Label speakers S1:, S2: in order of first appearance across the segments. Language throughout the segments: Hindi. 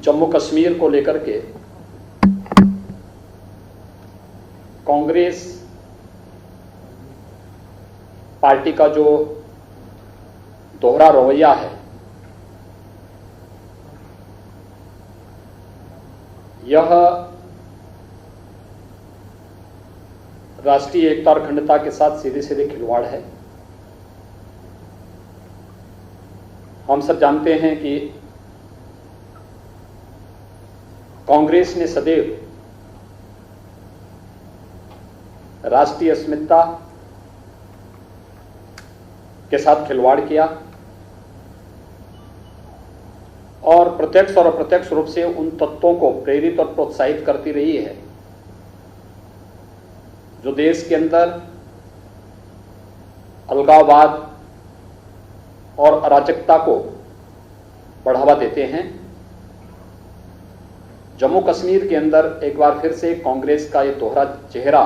S1: जम्मू कश्मीर को लेकर के कांग्रेस पार्टी का जो दोहरा रवैया है, यह राष्ट्रीय एकता और अखंडता के साथ सीधे सीधे खिलवाड़ है। हम सब जानते हैं कि कांग्रेस ने सदैव राष्ट्रीय अस्मिता के साथ खिलवाड़ किया और प्रत्यक्ष और अप्रत्यक्ष रूप से उन तत्वों को प्रेरित और प्रोत्साहित करती रही है जो देश के अंदर अलगाववाद और अराजकता को बढ़ावा देते हैं। जम्मू कश्मीर के अंदर एक बार फिर से कांग्रेस का ये दोहरा चेहरा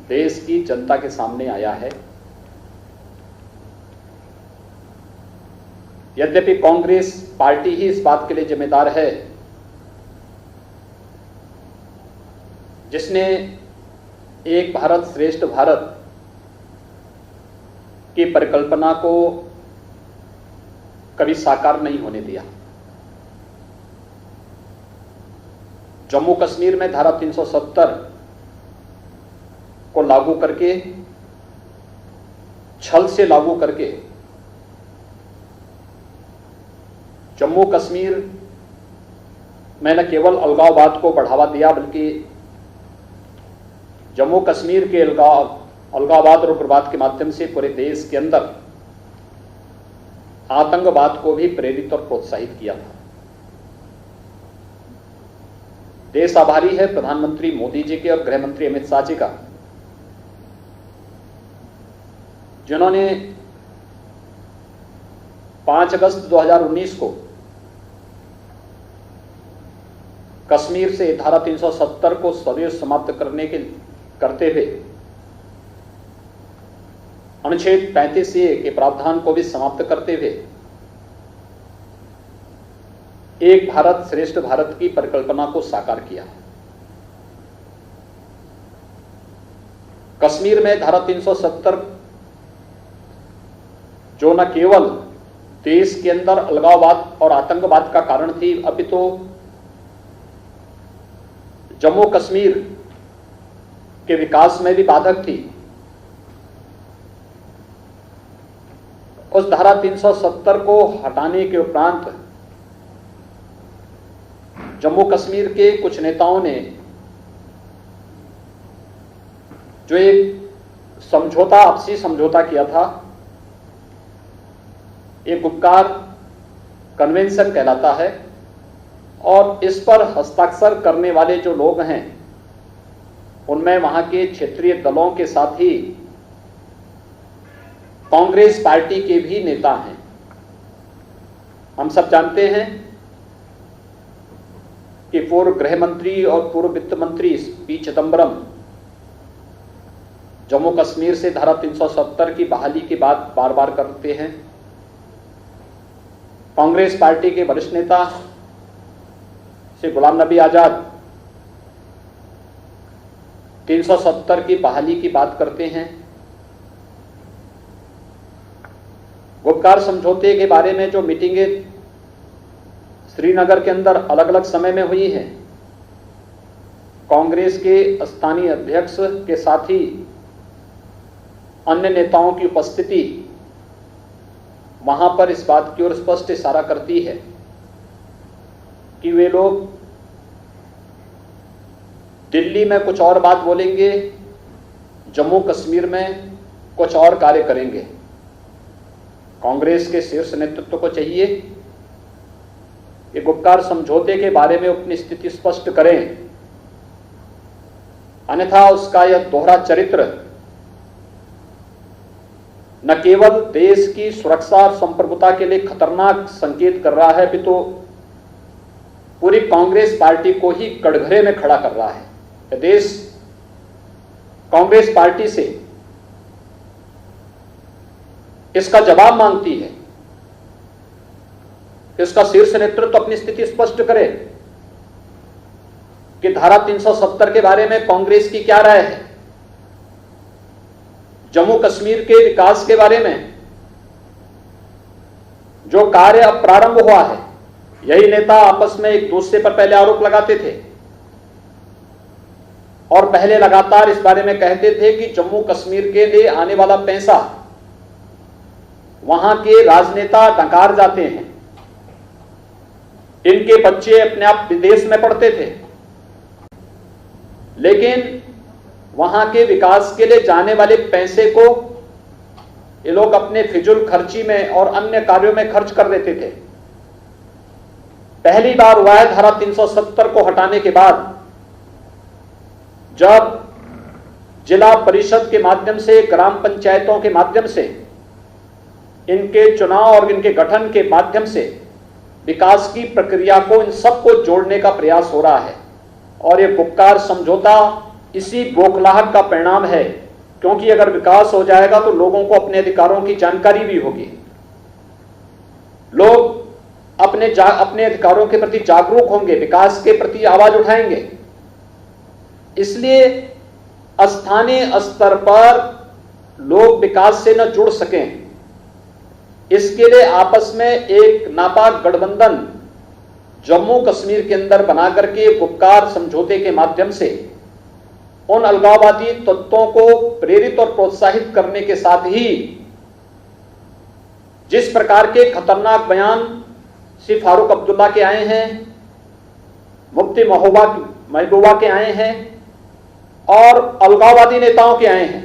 S1: देश की जनता के सामने आया है। यद्यपि कांग्रेस पार्टी ही इस बात के लिए जिम्मेदार है जिसने एक भारत श्रेष्ठ भारत की परिकल्पना को कभी साकार नहीं होने दिया। जम्मू कश्मीर में धारा 370 को लागू करके, छल से लागू करके जम्मू कश्मीर में न केवल अलगाववाद को बढ़ावा दिया बल्कि जम्मू कश्मीर के अलगाववाद और उग्रवाद के माध्यम से पूरे देश के अंदर आतंकवाद को भी प्रेरित और प्रोत्साहित किया था। देश आभारी है प्रधानमंत्री मोदी जी के और गृह मंत्री अमित शाह जी का, जिन्होंने 5 अगस्त 2019 को कश्मीर से धारा 370 को सदैव समाप्त करते हुए अनुच्छेद 35A के प्रावधान को भी समाप्त करते हुए एक भारत श्रेष्ठ भारत की परिकल्पना को साकार किया। कश्मीर में धारा 370 जो न केवल देश के अंदर अलगाववाद और आतंकवाद का कारण थी, अपितु जम्मू कश्मीर के विकास में भी बाधक थी। उस धारा 370 को हटाने के उपरांत जम्मू कश्मीर के कुछ नेताओं ने जो एक समझौता, आपसी समझौता किया था, एक गुपकार कन्वेंशन कहलाता है, और इस पर हस्ताक्षर करने वाले जो लोग हैं उनमें वहां के क्षेत्रीय दलों के साथ ही कांग्रेस पार्टी के भी नेता हैं। हम सब जानते हैं कि पूर्व गृह मंत्री और पूर्व वित्त मंत्री पी चिदंबरम जम्मू कश्मीर से धारा 370 की बहाली की बात बार बार करते हैं। कांग्रेस पार्टी के वरिष्ठ नेता श्री गुलाम नबी आजाद 370 की बहाली की बात करते हैं। गुपकार समझौते के बारे में जो मीटिंगें श्रीनगर के अंदर अलग अलग समय में हुई हैं, कांग्रेस के स्थानीय अध्यक्ष के साथ ही अन्य नेताओं की उपस्थिति वहां पर इस बात की ओर स्पष्ट इशारा करती है कि वे लोग दिल्ली में कुछ और बात बोलेंगे, जम्मू कश्मीर में कुछ और कार्य करेंगे। कांग्रेस के शीर्ष नेतृत्व को चाहिए कि गुपकार समझौते के बारे में अपनी स्थिति स्पष्ट करें, अन्यथा उसका यह दोहरा चरित्र न केवल देश की सुरक्षा और संप्रभुता के लिए खतरनाक संकेत कर रहा है, अपितु पूरी कांग्रेस पार्टी को ही कटघरे में खड़ा कर रहा है। देश कांग्रेस पार्टी से इसका जवाब मांगती है इसका शीर्ष नेतृत्व अपनी स्थिति स्पष्ट करे कि धारा 370 के बारे में कांग्रेस की क्या राय है, जम्मू कश्मीर के विकास के बारे में जो कार्य अब प्रारंभ हुआ है। यही नेता आपस में एक दूसरे पर पहले आरोप लगाते थे और पहले लगातार इस बारे में कहते थे कि जम्मू कश्मीर के लिए आने वाला पैसा वहां के राजनेता डकार जाते हैं, इनके बच्चे अपने आप विदेश में पढ़ते थे, लेकिन वहां के विकास के लिए जाने वाले पैसे को ये लोग अपने फिजूल खर्ची में और अन्य कार्यों में खर्च कर देते थे। पहली बार हुआ है धारा 370 को हटाने के बाद, जब जिला परिषद के माध्यम से, ग्राम पंचायतों के माध्यम से, इनके चुनाव और इनके गठन के माध्यम से विकास की प्रक्रिया को, इन सबको जोड़ने का प्रयास हो रहा है। और ये गुपकार समझौता इसी बौखलाहट का परिणाम है, क्योंकि अगर विकास हो जाएगा तो लोगों को अपने अधिकारों की जानकारी भी होगी, लोग अपने अधिकारों के प्रति जागरूक होंगे, विकास के प्रति आवाज उठाएंगे। इसलिए स्थानीय स्तर पर लोग विकास से न जुड़ सकें, इसके लिए आपस में एक नापाक गठबंधन जम्मू कश्मीर के अंदर बना करके गुपकार समझौते के माध्यम से उन अलगाववादी तत्वों को प्रेरित और प्रोत्साहित करने के साथ ही जिस प्रकार के खतरनाक बयान श्री फारूक अब्दुल्ला के आए हैं, मुफ्ती महबूबा के आए हैं और अलगाववादी नेताओं के आए हैं,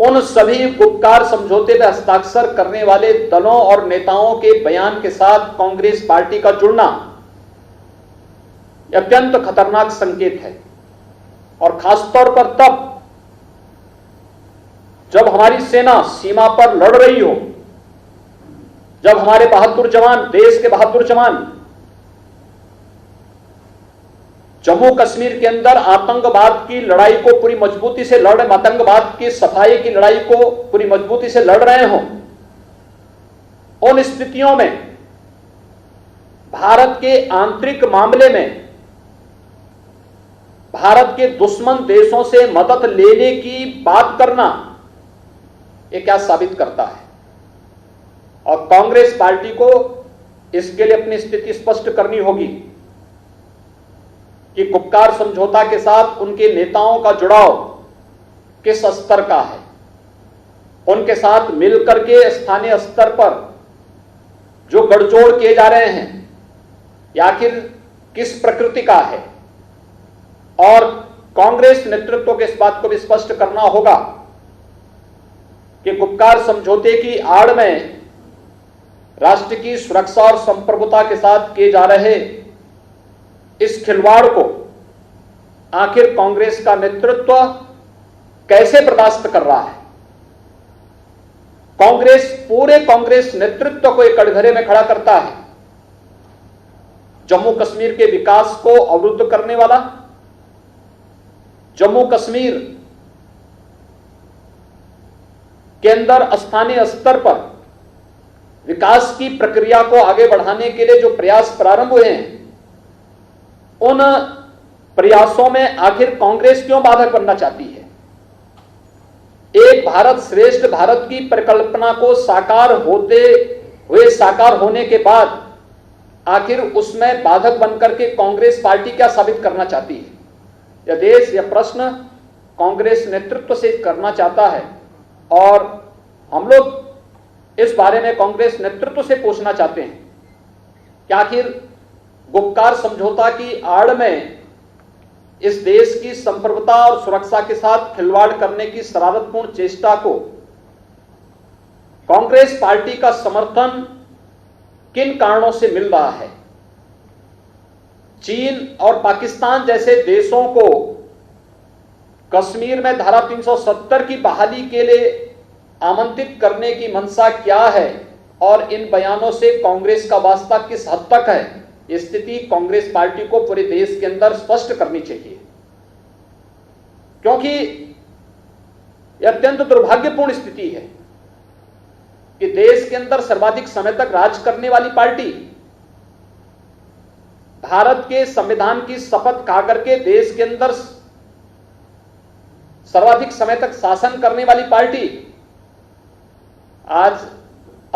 S1: उन सभी गुपकार समझौते पर हस्ताक्षर करने वाले दलों और नेताओं के बयान के साथ कांग्रेस पार्टी का जुड़ना अत्यंत खतरनाक संकेत है। और खासतौर पर तब जब हमारी सेना सीमा पर लड़ रही हो, जब हमारे बहादुर जवान, देश के बहादुर जवान जम्मू कश्मीर के अंदर आतंकवाद की लड़ाई को पूरी मजबूती से लड़ रहे, आतंकवाद की सफाई की लड़ाई को पूरी मजबूती से लड़ रहे हों, उन स्थितियों में भारत के आंतरिक मामले में भारत के दुश्मन देशों से मदद लेने की बात करना, यह क्या साबित करता है? और कांग्रेस पार्टी को इसके लिए अपनी स्थिति स्पष्ट करनी होगी कि गुपकार समझौता के साथ उनके नेताओं का जुड़ाव किस स्तर का है, उनके साथ मिलकर के स्थानीय स्तर पर जो गठजोड़ किए जा रहे हैं या आखिर किस प्रकृति का है। और कांग्रेस नेतृत्व को इस बात को भी स्पष्ट करना होगा कि गुपकार समझौते की आड़ में राष्ट्र की सुरक्षा और संप्रभुता के साथ किए जा रहे इस खिलवाड़ को आखिर कांग्रेस का नेतृत्व कैसे बर्दाश्त कर रहा है। पूरे कांग्रेस नेतृत्व को एक कटघरे में खड़ा करता है। जम्मू कश्मीर के विकास को अवरुद्ध करने वाला, जम्मू कश्मीर के अंदर स्थानीय स्तर पर विकास की प्रक्रिया को आगे बढ़ाने के लिए जो प्रयास प्रारंभ हुए हैं, उन प्रयासों में आखिर कांग्रेस क्यों बाधक बनना चाहती है? एक भारत श्रेष्ठ भारत की परिकल्पना को साकार होने के बाद आखिर उसमें बाधक बनकर के कांग्रेस पार्टी क्या साबित करना चाहती है? यह देश, यह प्रश्न कांग्रेस नेतृत्व से करना चाहता है और हम लोग इस बारे में कांग्रेस नेतृत्व से पूछना चाहते हैं कि आखिर गुपकार समझौता की आड़ में इस देश की संप्रभुता और सुरक्षा के साथ खिलवाड़ करने की शरारतपूर्ण चेष्टा को कांग्रेस पार्टी का समर्थन किन कारणों से मिल रहा है? चीन और पाकिस्तान जैसे देशों को कश्मीर में धारा 370 की बहाली के लिए आमंत्रित करने की मंशा क्या है और इन बयानों से कांग्रेस का वास्ता किस हद तक है? स्थिति कांग्रेस पार्टी को पूरे देश के अंदर स्पष्ट करनी चाहिए, क्योंकि यह अत्यंत दुर्भाग्यपूर्ण स्थिति है कि देश के अंदर सर्वाधिक समय तक राज करने वाली पार्टी, भारत के संविधान की शपथ खा करके देश के अंदर सर्वाधिक समय तक शासन करने वाली पार्टी आज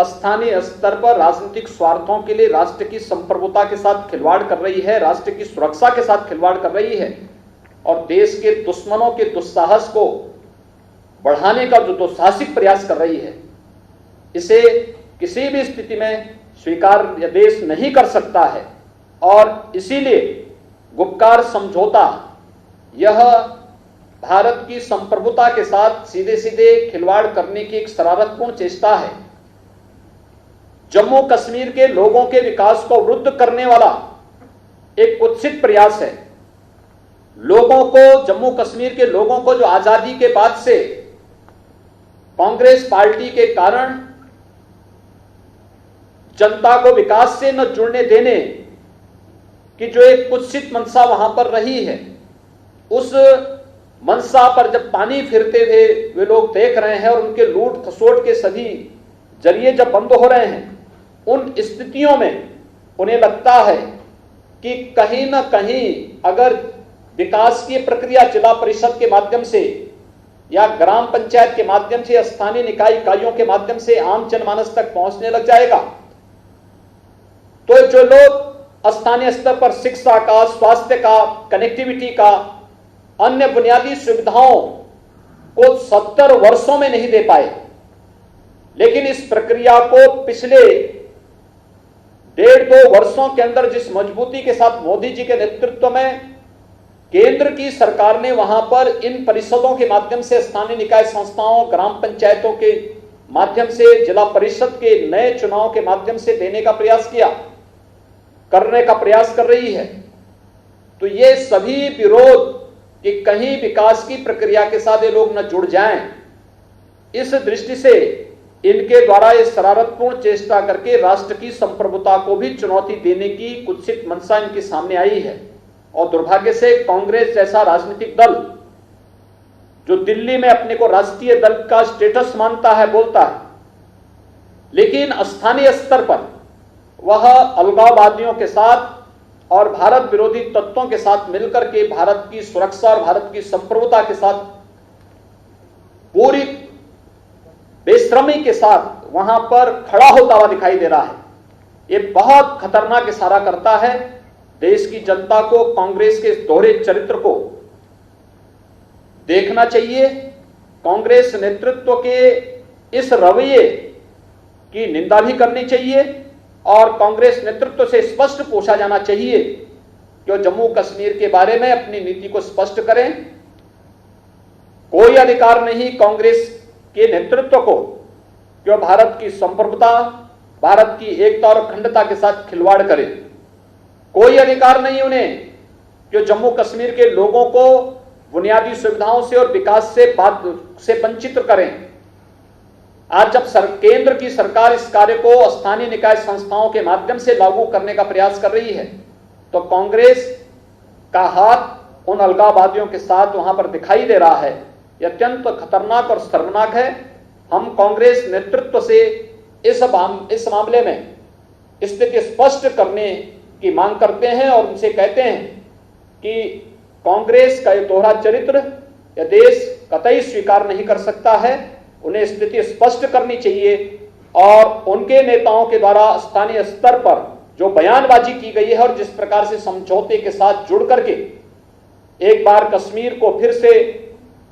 S1: स्थानीय स्तर पर राजनीतिक स्वार्थों के लिए राष्ट्र की संप्रभुता के साथ खिलवाड़ कर रही है, राष्ट्र की सुरक्षा के साथ खिलवाड़ कर रही है और देश के दुश्मनों के दुस्साहस को बढ़ाने का जो दुस्साहसिक प्रयास कर रही है, इसे किसी भी स्थिति में स्वीकार यह देश नहीं कर सकता है। और इसीलिए गुपकार समझौता यह भारत की संप्रभुता के साथ सीधे सीधे खिलवाड़ करने की एक शरारतपूर्ण चेष्टा है। जम्मू कश्मीर के लोगों के विकास को अवरुद्ध करने वाला एक कुत्सित प्रयास है। लोगों को, जम्मू कश्मीर के लोगों को जो आजादी के बाद से कांग्रेस पार्टी के कारण जनता को विकास से न जुड़ने देने की जो एक कुत्सित मंशा वहां पर रही है, उस मंशा पर जब पानी फिरते हुए वे लोग देख रहे हैं और उनके लूट खसोट के सभी जरिए जब बंद हो रहे हैं, उन स्थितियों में उन्हें लगता है कि कहीं ना कहीं अगर विकास की प्रक्रिया जिला परिषद के माध्यम से या ग्राम पंचायत के माध्यम से या स्थानीय निकाय इकाइयों के माध्यम से आम जनमानस तक पहुंचने लग जाएगा, तो जो लोग स्थानीय स्तर पर शिक्षा का, स्वास्थ्य का, कनेक्टिविटी का, अन्य बुनियादी सुविधाओं को 70 वर्षों में नहीं दे पाए, लेकिन इस प्रक्रिया को पिछले 1.5-2 वर्षों के अंदर जिस मजबूती के साथ मोदी जी के नेतृत्व में केंद्र की सरकार ने वहां पर इन परिषदों के माध्यम से, स्थानीय निकाय संस्थाओं, ग्राम पंचायतों के माध्यम से, जिला परिषद के नए चुनाव के माध्यम से देने का प्रयास किया, करने का प्रयास कर रही है, तो ये सभी विरोध कि कहीं विकास की प्रक्रिया के साथ ये लोग न जुड़ जाएं, इस दृष्टि से इनके द्वारा ये शरारतपूर्ण चेष्टा करके राष्ट्र की संप्रभुता को भी चुनौती देने की कुत्सित मंशा इनके सामने आई है। और दुर्भाग्य से कांग्रेस जैसा राजनीतिक दल जो दिल्ली में अपने को राष्ट्रीय दल का स्टेटस मानता है, बोलता है, लेकिन स्थानीय स्तर पर वह अलगाववादियों के साथ और भारत विरोधी तत्वों के साथ मिलकर के भारत की सुरक्षा और भारत की संप्रभुता के साथ पूरी बेशर्मी के साथ वहां पर खड़ा होता हुआ दिखाई दे रहा है। ये बहुत खतरनाक इशारा करता है देश की जनता को। कांग्रेस के इस दोहरे चरित्र को देखना चाहिए। कांग्रेस नेतृत्व के इस रवैये की निंदा भी करनी चाहिए और कांग्रेस नेतृत्व से स्पष्ट पूछा जाना चाहिए कि जम्मू कश्मीर के बारे में अपनी नीति को स्पष्ट करें। कोई अधिकार नहीं कांग्रेस के नेतृत्व को कि भारत की संप्रभुता, भारत की एकता और अखंडता के साथ खिलवाड़ करे। कोई अधिकार नहीं उन्हें कि जम्मू कश्मीर के लोगों को बुनियादी सुविधाओं से और विकास से वंचित करें। आज जब केंद्र की सरकार इस कार्य को स्थानीय निकाय संस्थाओं के माध्यम से लागू करने का प्रयास कर रही है, तो कांग्रेस का हाथ उन अलगाववादियों के साथ वहां पर दिखाई दे रहा है। यह अत्यंत खतरनाक और शर्मनाक है। हम कांग्रेस नेतृत्व से इस मामले में स्थिति स्पष्ट करने की मांग करते हैं और उनसे कहते हैं कि कांग्रेस का यह दोहरा चरित्र यह देश कतई स्वीकार नहीं कर सकता है। उन्हें स्थिति स्पष्ट करनी चाहिए और उनके नेताओं के द्वारा स्थानीय स्तर पर जो बयानबाजी की गई है और जिस प्रकार से समझौते के साथ जुड़ करके एक बार कश्मीर को फिर से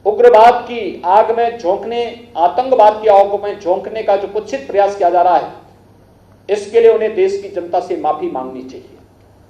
S1: उग्रवाद की आग में झोंकने, आतंकवाद की आग में झोंकने का जो कुत्सित प्रयास किया जा रहा है, इसके लिए उन्हें देश की जनता से माफी मांगनी चाहिए।